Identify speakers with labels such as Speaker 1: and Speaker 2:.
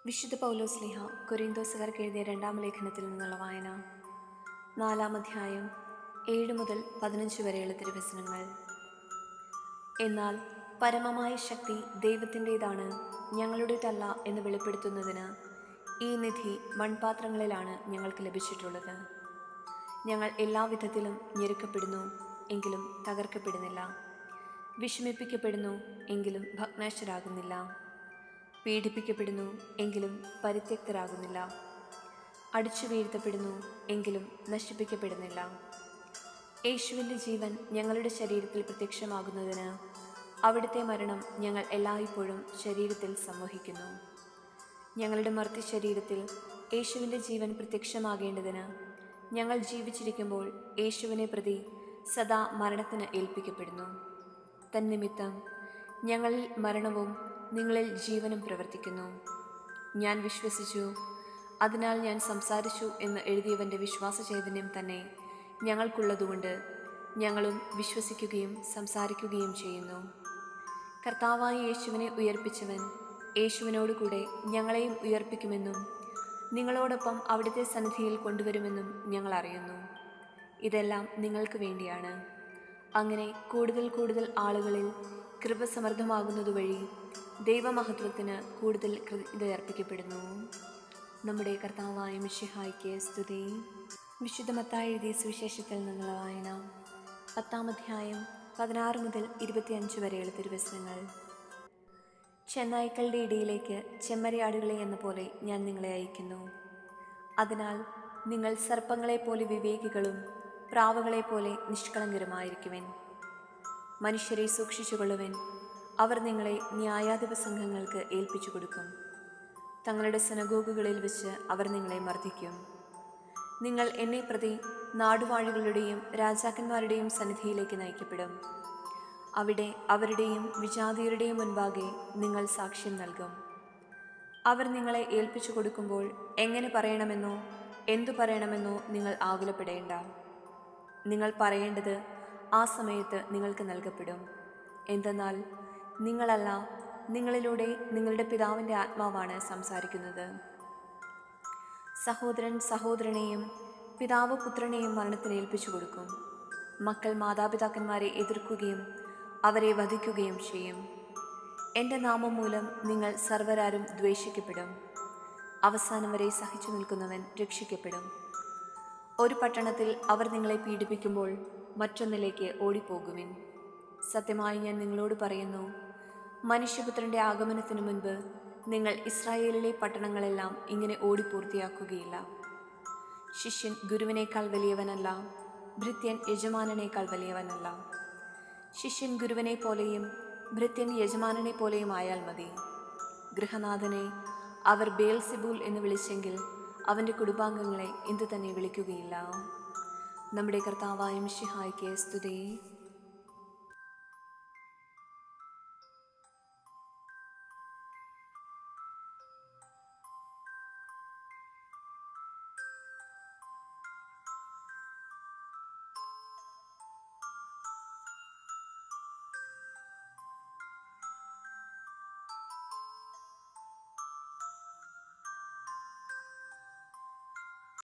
Speaker 1: വിശുദ്ധ പൗലോസ്ലീഹ കൊരിന്തോസുകാർക്ക് എഴുതിയ 2-ാം ലേഖനത്തിൽ നിന്നുള്ള വായന. 4-ാം അധ്യായം 7 മുതൽ 15 വരെയുള്ള തിരുവചനങ്ങൾ. എന്നാൽ പരമമായ ശക്തി ദൈവത്തിൻ്റേതാണ്, ഞങ്ങളുടേതല്ല എന്ന് വെളിപ്പെടുത്തുന്നതിന് ഈ നിധി മൺപാത്രങ്ങളിലാണ് ഞങ്ങൾക്ക് ലഭിച്ചിട്ടുള്ളത്. ഞങ്ങൾ എല്ലാവിധത്തിലും ഞെരുക്കപ്പെടുന്നു, എങ്കിലും തകർക്കപ്പെടുന്നില്ല; വിഷമിപ്പിക്കപ്പെടുന്നു, എങ്കിലും ഭഗ്നാശരാകുന്നില്ല; പീഡിപ്പിക്കപ്പെടുന്നു, എങ്കിലും പരിത്യക്തരാകുന്നില്ല; അടിച്ചു വീഴ്ത്തപ്പെടുന്നു, എങ്കിലും നശിപ്പിക്കപ്പെടുന്നില്ല. യേശുവിൻ്റെ ജീവൻ ഞങ്ങളുടെ ശരീരത്തിൽ പ്രത്യക്ഷമാകുന്നതിന് അവിടുത്തെ മരണം ഞങ്ങൾ എല്ലായ്പ്പോഴും ശരീരത്തിൽ സംവഹിക്കുന്നു. ഞങ്ങളുടെ മർത്യ ശരീരത്തിൽ യേശുവിൻ്റെ ജീവൻ പ്രത്യക്ഷമാകേണ്ടതിന് ഞങ്ങൾ ജീവിച്ചിരിക്കുമ്പോൾ യേശുവിനെ പ്രതി സദാ മരണത്തിന് ഏൽപ്പിക്കപ്പെടുന്നു. തന്നിമിത്തം ഞങ്ങളിൽ മരണവും നിങ്ങളിൽ ജീവനും പ്രവർത്തിക്കുന്നു. ഞാൻ വിശ്വസിച്ചു, അതിനാൽ ഞാൻ സംസാരിച്ചു എന്ന് എഴുതിയവൻ്റെ വിശ്വാസചൈതന്യം തന്നെ ഞങ്ങൾക്കുള്ളതുകൊണ്ട് ഞങ്ങളും വിശ്വസിക്കുകയും സംസാരിക്കുകയും ചെയ്യുന്നു. കർത്താവായ യേശുവിനെ ഉയർപ്പിച്ചവൻ യേശുവിനോടുകൂടെ ഞങ്ങളെയും ഉയർപ്പിക്കുമെന്നും നിങ്ങളോടൊപ്പം അവിടുത്തെ സന്നിധിയിൽ കൊണ്ടുവരുമെന്നും ഞങ്ങൾ അറിയുന്നു. ഇതെല്ലാം നിങ്ങൾക്ക് വേണ്ടിയാണ്. അങ്ങനെ കൂടുതൽ കൂടുതൽ ആളുകളിൽ കൃപ സമൃദ്ധമാകുന്നതുവഴി ദൈവമഹത്വത്തിന് കൂടുതൽ കൃതജ്ഞത അർപ്പിക്കപ്പെടുന്നു. നമ്മുടെ കർത്താവായ മിശിഹായ്ക്ക് സ്തുതി. വിശുദ്ധ മത്തായി എഴുതിയ സുവിശേഷത്തിൽ നിന്നുള്ള വായന. 10-ാം അധ്യായം 16 മുതൽ 25 വരെയുള്ള തിരുവചനങ്ങൾ. ചെന്നായ്ക്കളുടെ ഇടയിലേക്ക് ചെമ്മരിയാടുകളെ എന്ന പോലെ ഞാൻ നിങ്ങളെ അയക്കുന്നു. അതിനാൽ നിങ്ങൾ സർപ്പങ്ങളെപ്പോലെ വിവേകികളും പ്രാവുകളെപ്പോലെ നിഷ്കളങ്കരുമായിരിക്കുവിൻ. മനുഷ്യരെ സൂക്ഷിച്ചുകൊള്ളുവിൻ, അവർ നിങ്ങളെ ന്യായാധിപ സംഘങ്ങൾക്ക് ഏൽപ്പിച്ചു കൊടുക്കും. തങ്ങളുടെ സിനഗോഗുകളിൽ വെച്ച് അവർ നിങ്ങളെ മർദ്ദിക്കും. നിങ്ങൾ എന്നെ പ്രതി നാടുവാഴികളുടെയും രാജാക്കന്മാരുടെയും സന്നിധിയിലേക്ക് നയിക്കപ്പെടും. അവിടെ അവരുടെയും വിജാതിയരുടെയും മുൻപാകെ നിങ്ങൾ സാക്ഷ്യം നൽകും. അവർ നിങ്ങളെ ഏൽപ്പിച്ചു കൊടുക്കുമ്പോൾ എങ്ങനെ പറയണമെന്നോ എന്തു പറയണമെന്നോ നിങ്ങൾ ആകുലപ്പെടേണ്ട. നിങ്ങൾ പറയേണ്ടത് ആ സമയത്ത് നിങ്ങൾക്ക് നൽകപ്പെടും. എന്തെന്നാൽ നിങ്ങളല്ല, നിങ്ങളിലൂടെ നിങ്ങളുടെ പിതാവിൻ്റെ ആത്മാവാണ് സംസാരിക്കുന്നത്. സഹോദരൻ സഹോദരനെയും പിതാവ് പുത്രനെയും മരണത്തിന് ഏൽപ്പിച്ചു കൊടുക്കും. മക്കൾ മാതാപിതാക്കന്മാരെ എതിർക്കുകയും അവരെ വധിക്കുകയും ചെയ്യും. എൻ്റെ നാമം മൂലം നിങ്ങൾ സർവ്വരാലും ദ്വേഷിക്കപ്പെടും. അവസാനം വരെ സഹിച്ചു നിൽക്കുന്നവൻ രക്ഷിക്കപ്പെടും. ഒരു പട്ടണത്തിൽ അവർ നിങ്ങളെ പീഡിപ്പിക്കുമ്പോൾ മറ്റൊന്നിലേക്ക് ഓടിപ്പോകുവിൻ. സത്യമായി ഞാൻ നിങ്ങളോട് പറയുന്നു, മനുഷ്യപുത്രൻ്റെ ആഗമനത്തിനു മുൻപ് നിങ്ങൾ ഇസ്രായേലിലെ പട്ടണങ്ങളെല്ലാം ഇങ്ങനെ ഓടിപ്പൂർത്തിയാക്കുകയില്ല. ശിഷ്യൻ ഗുരുവിനേക്കാൾ വലിയവനല്ല, ഭൃത്യൻ യജമാനനേക്കാൾ വലിയവനല്ല. ശിഷ്യൻ ഗുരുവിനെ പോലെയും ഭൃത്യൻ യജമാനനെ പോലെയും ആയാൽ മതി. ഗൃഹനാഥനെ അവർ ബേൽസെബൂൽ എന്ന് വിളിച്ചെങ്കിൽ അവൻ്റെ കുടുംബാംഗങ്ങളെ എന്തു തന്നെ വിളിക്കുകയില്ല. നമ്മുടെ കർത്താവായ മിശിഹായ്ക്ക് സ്തുതി.